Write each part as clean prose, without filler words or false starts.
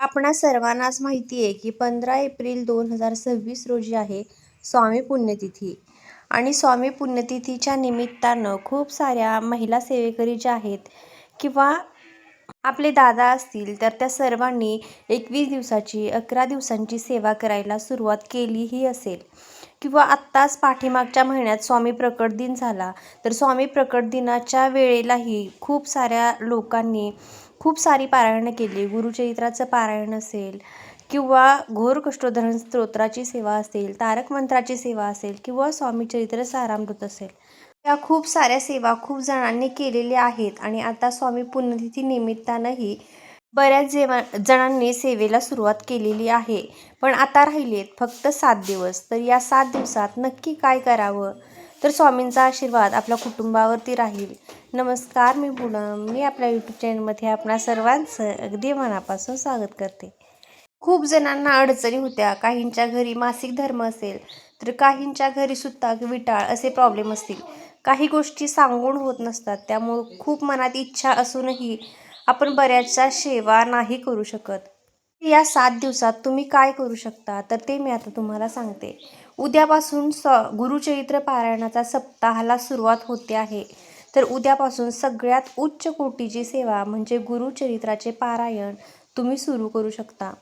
आपणा सर्वांनाच माहिती आहे की 15 एप्रिल 2026 रोजी आहे स्वामी पुण्यतिथी. आणि स्वामी पुण्यतिथीच्या निमित्तानं खूप साऱ्या महिला सेवेकरी ज्या आहेत किंवा आपले दादा असतील तर त्या सर्वांनी 21 दिवसाची 11 दिवसांची सेवा करायला सुरुवात केलीही असेल. किंवा आत्ताच पाठीमागच्या महिन्यात स्वामी प्रकट दिन झाला, तर स्वामी प्रकट दिनाच्या वेळेलाही खूप साऱ्या लोकांनी खूप सारी पारायणं केली. गुरुचरित्राचं पारायण असेल किंवा घोर कष्टोद्धरण स्तोत्राची सेवा असेल, तारक मंत्राची सेवा असेल किंवा स्वामी चरित्र सारामृत असेल, या खूप साऱ्या सेवा खूप जणांनी केलेल्या आहेत. आणि आता स्वामी पुण्यतिथी निमित्तानंही बऱ्याच जणांनी सेवेला सुरुवात केलेली आहे. पण आता राहिलेत फक्त 7 दिवस. तर या 7 दिवसात नक्की काय करावं, तर स्वामींचा आशीर्वाद आपल्या कुटुंबावरती राहील. नमस्कार, मी पूनम. मी आपल्या यूट्यूब चॅनलमध्ये आपणा सर्वांचं अगदी मनापासून स्वागत करते. खूप जणांना अडचणी होत्या. काहींच्या घरी मासिक धर्म असेल, तर काहींच्या घरी सुद्धा विटाळ असे प्रॉब्लेम असतील. काही गोष्टी सांगून होत नसतात, त्यामुळं खूप मनात इच्छा असूनही आपण बऱ्याचशा सेवा नाही करू शकत. या 7 दिवसात तुम्ही काय करू शकता, तर ते मी आता तुम्हाला सांगते. उद्यापासून गुरुचरित्र पारायणाचा सप्ताहाला सुरुवात होते आहे. तर उद्यापासून सगळ्यात उच्च कोटीची सेवा म्हणजे गुरुचरित्राचे पारायण तुम्ही सुरू करू शकता.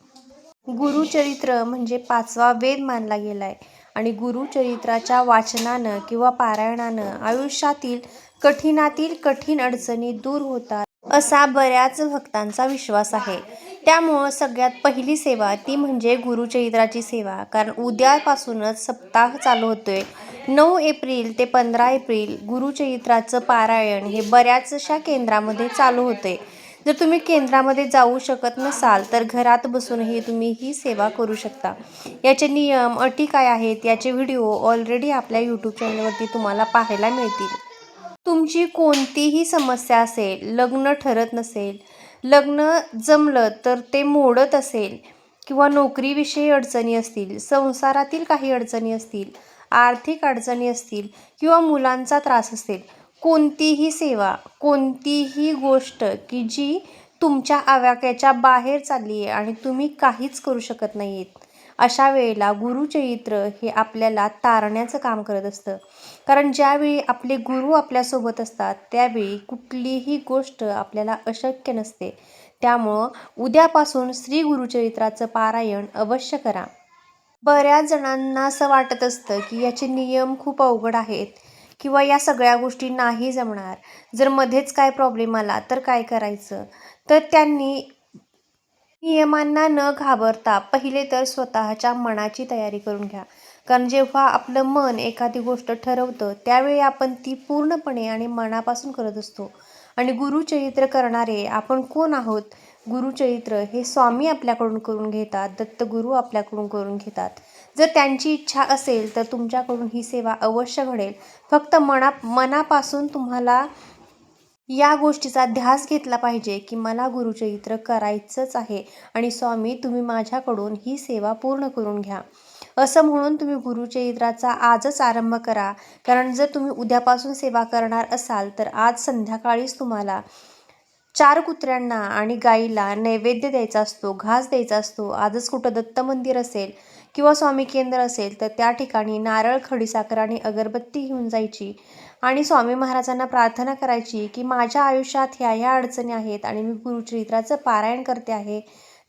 गुरुचरित्र म्हणजे 5वा वेद मानला गेलाय. आणि गुरुचरित्राच्या वाचनानं किंवा पारायणानं आयुष्यातील कठीणातील कठीण अडचणी दूर होतात, असा बऱ्याच भक्तांचा विश्वास आहे. त्यामुळं सगळ्यात पहिली सेवा ती म्हणजे गुरुचरित्राची सेवा. कारण उद्यापासूनच सप्ताह चालू होतोय. 9 एप्रिल ते 15 एप्रिल गुरुचरित्राचं पारायण हे बऱ्याचशा केंद्रामध्ये चालू होते. जर तुम्ही केंद्रामध्ये जाऊ शकत नसाल, तर घरात बसूनही तुम्ही ही सेवा करू शकता. याचे नियम, अटी काय आहेत, याचे व्हिडिओ ऑलरेडी आपल्या यूट्यूब चॅनलवरती तुम्हाला पाहायला मिळतील. तुमची कोणतीही समस्या असेल, लग्न ठरत नसेल, लग्न जमलं तर ते मोडत असेल किंवा नोकरीविषयी अडचणी असतील, संसारातील काही अडचणी असतील, आर्थिक अडचणी असतील किंवा मुलांचा त्रास असेल, कोणतीही सेवा, कोणतीही गोष्ट की जी तुमच्या आवाक्याच्या बाहेर चालली आहे आणि तुम्ही काहीच करू शकत नाही आहेत, अशा वेळेला गुरुचरित्र हे आपल्याला तारण्याचं काम करत असतं. कारण ज्यावेळी आपले गुरु आपल्यासोबत असतात, त्यावेळी कुठलीही गोष्ट आपल्याला अशक्य नसते. त्यामुळं उद्यापासून श्री गुरुचरित्राचं पारायण अवश्य करा. बऱ्याच जणांना असं वाटत असतं की याचे नियम खूप अवघड आहेत किंवा या सगळ्या गोष्टी नाही जमणार, जर मध्येच काय प्रॉब्लेम आला तर काय करायचं. तर त्यांनी नियमांना न घाबरता पहिले तर स्वतःच्या मनाची तयारी करून घ्या. कारण जेव्हा आपलं मन एखादी गोष्ट ठरवतं, त्यावेळी आपण ती पूर्णपणे आणि मनापासून करत असतो. आणि गुरुचरित्र करणारे आपण कोण आहोत? गुरुचरित्र हे स्वामी आपल्याकडून करून घेतात, दत्तगुरू आपल्याकडून करून घेतात. जर त्यांची इच्छा असेल तर तुमच्याकडून ही सेवा अवश्य घडेल. फक्त मनापासून तुम्हाला या गोष्टीचा ध्यास घेतला पाहिजे की मला गुरुचरित्र करायचंच आहे आणि स्वामी तुम्ही माझ्याकडून ही सेवा पूर्ण करून घ्या, असं म्हणून तुम्ही गुरुचरित्राचा आजच आरंभ करा. कारण जर तुम्ही उद्यापासून सेवा करणार असाल, तर आज संध्याकाळीच तुम्हाला 4 कुत्र्यांना आणि गाईला नैवेद्य द्यायचा असतो, घास द्यायचा असतो. आजच कुठं दत्त मंदिर असेल किंवा स्वामी केंद्र असेल, तर त्या ठिकाणी नारळ, खडीसाखर आणि अगरबत्ती घेऊन जायची आणि स्वामी महाराजांना प्रार्थना करायची की माझ्या आयुष्यात ह्या अडचणी आहेत आणि मी गुरुचरित्राचं पारायण करते आहे,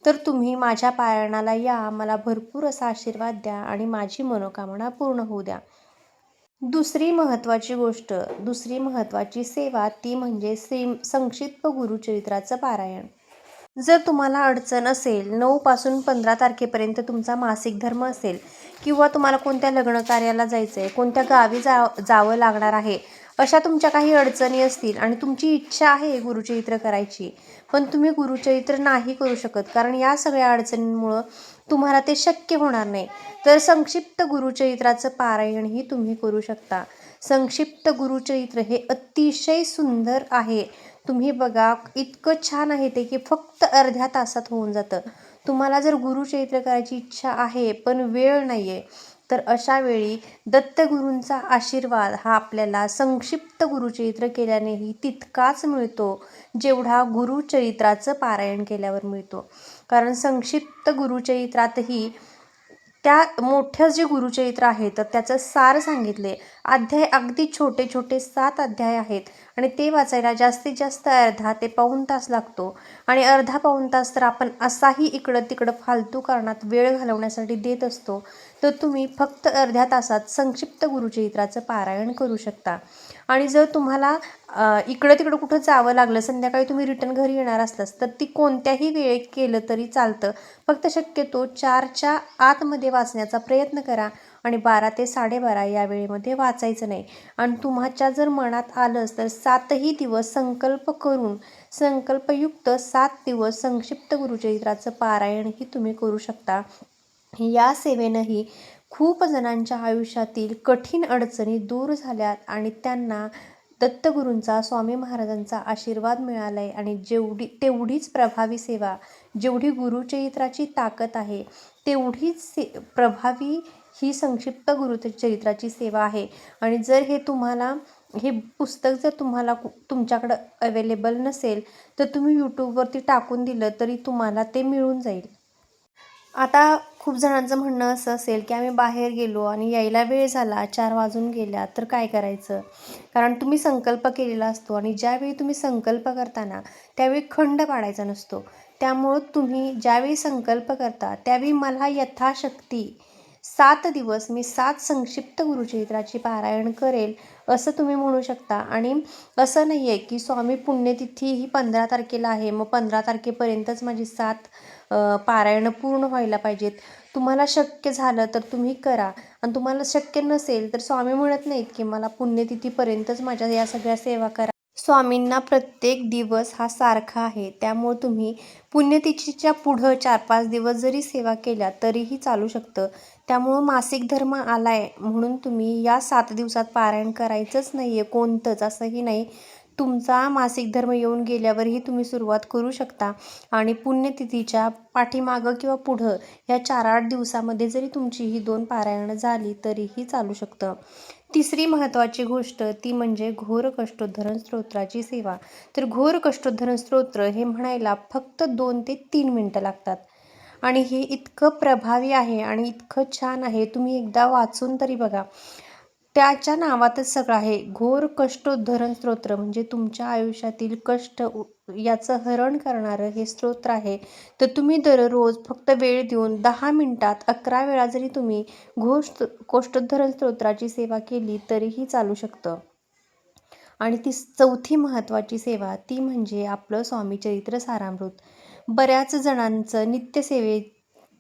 तर तुम्ही माझ्या पारायणाला या, मला भरपूर असा आशीर्वाद द्या आणि माझी मनोकामना पूर्ण होऊ द्या. दुसरी महत्त्वाची सेवा ती म्हणजे संक्षिप्त गुरुचरित्राचं पारायण. जर तुम्हाला अडचण असेल, 9 पासून 15 तारखेपर्यंत तुमचा मासिक धर्म असेल किंवा तुम्हाला कोणत्या लग्न कार्याला जायचं आहे, कोणत्या गावी जावं लागणार आहे, अशा तुमच्या काही अडचणी असतील आणि तुमची इच्छा आहे गुरुचरित्र करायची, पण तुम्ही गुरुचरित्र नाही करू शकत कारण या सगळ्या अडचणींमुळं तुम्हाला ते शक्य होणार नाही, तर संक्षिप्त गुरुचरित्राचं पारायणही तुम्ही करू शकता. संक्षिप्त गुरुचरित्र हे अतिशय सुंदर आहे. तुम्ही बघा, इतकं छान आहे ते की फक्त अर्ध्या तासात होऊन जातं. तुम्हाला जर गुरुचरित्र करायची इच्छा आहे पण वेळ नाही आहे, तर अशा वेळी दत्तगुरूंचा आशीर्वाद हा आपल्याला संक्षिप्त गुरुचरित्र केल्यानेही तितकाच मिळतो, जेवढा गुरुचरित्राचं पारायण केल्यावर मिळतो. कारण संक्षिप्त गुरुचरित्रातही त्या मोठ्या जे गुरुचरित्र आहे तर त्याचं सार सांगितले. अध्याय अगदी छोटे छोटे 7 अध्याय आहेत आणि ते वाचायला जास्तीत जास्त अर्धा ते पाऊण तास लागतो. आणि अर्धा पाऊण तास तर आपण असाही इकडं तिकडं फालतू कारणात वेळ घालवण्यासाठी देत असतो. तर तुम्ही फक्त अर्ध्या तासात संक्षिप्त गुरुचरित्राचं पारायण करू शकता. आणि जर तुम्हाला इकडं तिकडं कुठं जावं लागलं, संध्याकाळी तुम्ही रिटर्न घरी येणार असलास तर ती कोणत्याही वेळेत केलं तरी चालतं. फक्त शक्यतो 4च्या आतमध्ये वाचण्याचा प्रयत्न करा आणि 12 ते 12:30 या वेळेमध्ये वाचायचं नाही. आणि तुमच्या जर मनात आलंच तर 7ही दिवस संकल्प करून संकल्पयुक्त 7 दिवस संक्षिप्त गुरुचरित्राचं पारायणही तुम्ही करू शकता. या सेवेनंही खूप जणांच्या आयुष्यातील कठीण अडचणी दूर झाल्यात आणि त्यांना दत्तगुरूंचा, स्वामी महाराजांचा आशीर्वाद मिळाला आहे. आणि तेवढीच प्रभावी सेवा, जेवढी गुरुचरित्राची ताकद आहे तेवढीच प्रभावी ही संक्षिप्त गुरुचरित्राची सेवा आहे. आणि जर हे पुस्तक जर तुमच्याकडं अवेलेबल नसेल तर तुम्ही यूट्यूबवरती टाकून दिलं तरी तुम्हाला ते मिळून जाईल. आता खूप जणांचं म्हणणं असं असेल की आम्ही बाहेर गेलो आणि यायला वेळ झाला, 4 वाजून गेल्या, तर काय करायचं? कारण तुम्ही संकल्प केलेला असतो आणि ज्यावेळी तुम्ही संकल्प करता त्यावेळी खंड पाडायचा नसतो. त्यामुळं तुम्ही ज्यावेळी संकल्प करता त्यावेळी मला यथाशक्ती 7 दिवस मी 7 संक्षिप्त गुरुचरित्राची पारायण करेल असं तुम्ही म्हणू शकता. आणि असं नाही आहे की स्वामी पुण्यतिथी ही 15 तारखेला आहे, मग 15 तारखेपर्यंतच माझी 7 पारायणं पूर्ण व्हायला पाहिजेत. तुम्हाला शक्य झालं तर तुम्ही करा आणि तुम्हाला शक्य नसेल तर स्वामी म्हणत नाहीत की मला पुण्यतिथीपर्यंतच माझ्या या सगळ्या सेवा करा. स्वामींना प्रत्येक दिवस हा सारखा आहे. त्यामुळे तुम्ही पुण्यतिथीच्या पुढं 4-5 दिवस जरी सेवा केल्या तरीही चालू शकतं. त्यामुळं मासिक धर्म आलाय म्हणून तुम्ही या 7 दिवसात पारायण करायचंच नाही आहे कोणतंच, असंही नाही. तुमचा मासिक धर्म येऊन गेल्यावरही तुम्ही सुरुवात करू शकता. आणि पुण्यतिथीच्या पाठीमागं किंवा पुढं या 4-8 दिवसामध्ये जरी तुमची ही 2 पारायणं झाली तरीही चालू शकतं. तिसरी महत्त्वाची गोष्ट ती म्हणजे घोर कष्टोद्धरण स्तोत्राची सेवा. तर घोर कष्टोद्धरण स्तोत्र हे म्हणायला फक्त 2 ते 3 मिनटं लागतात आणि हे इतकं प्रभावी आहे आणि इतकं छान आहे, तुम्ही एकदा वाचून तरी बघा. त्याच्या नावातच सगळं आहे. घोर कष्टोद्धरण स्तोत्र म्हणजे तुमच्या आयुष्यातील कष्ट याचं हरण करणारं हे स्तोत्र आहे. तर तुम्ही दररोज फक्त वेळ देऊन 10 मिनिटात 11 वेळा जरी तुम्ही कष्टोद्धरण स्तोत्राची सेवा केली तरीही चालू शकतं. आणि ती चौथी महत्त्वाची सेवा ती म्हणजे आपलं स्वामीचरित्र सारामृत. बऱ्याच जणांचं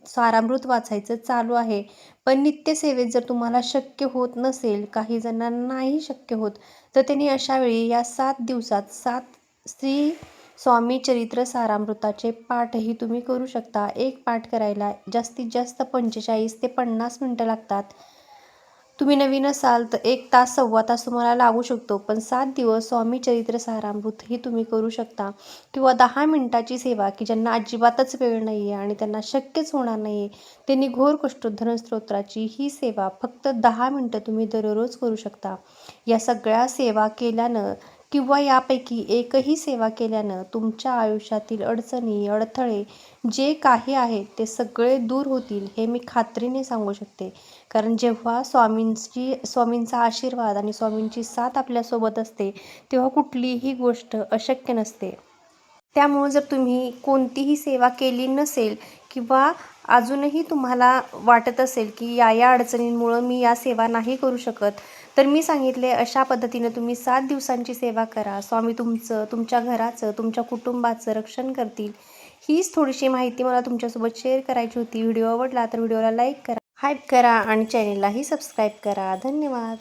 सारामृत वाचायचं चालू आहे, पण नित्यसेवेत जर तुम्हाला शक्य होत नसेल, काही जणांना नाही शक्य होत, तर त्यांनी अशा वेळी या 7 दिवसात 7 श्री स्वामी चरित्र सारामृताचे पाठही तुम्ही करू शकता. एक पाठ करायला जास्तीत जास्त 45 ते 50 मिनटं लागतात. तुम्ही नवीन असाल तर 1 तास, सव्वा तास तुम्हाला लागू शकतो, पण 7 दिवस स्वामी चरित्र सारामृत ही तुम्ही करू शकता. किंवा 10 मिनिटाची सेवा की ज्यांना अजिबातच वेळ नाही आहे आणि त्यांना शक्यच होणार नाही आहे, त्यांनी घोर कष्टोद्धरण स्तोत्राची ही सेवा फक्त 10 मिनिटं तुम्ही दररोज करू शकता. या सगळ्या सेवा केल्यानं किंवा यापैकी एकही सेवा केल्यानं तुमच्या आयुष्यातील अडचणी, अडथळे जे काही आहेत ते सगळे दूर होतील हे मी खात्रीने सांगू शकते. कारण जेव्हा स्वामींचा आशीर्वाद आणि स्वामींची साथ आपल्यासोबत असते तेव्हा कुठलीही गोष्ट अशक्य नसते. त्यामुळं जर तुम्ही कोणतीही सेवा केली नसेल किंवा अजूनही तुम्हाला वाटत असेल की या अडचणींमुळं मी या सेवा नाही करू शकत, तर मी सांगितले अशा पद्धतीनं तुम्ही 7 दिवसांची सेवा करा. स्वामी तुमच्या घराचं, तुमच्या कुटुंबाचं रक्षण करतील. हीच थोडीशी माहिती मला तुमच्यासोबत शेअर करायची होती. व्हिडिओ आवडला तर व्हिडिओला लाईक करा, हाईप करा आणि चॅनेललाही सबस्क्राईब करा. धन्यवाद.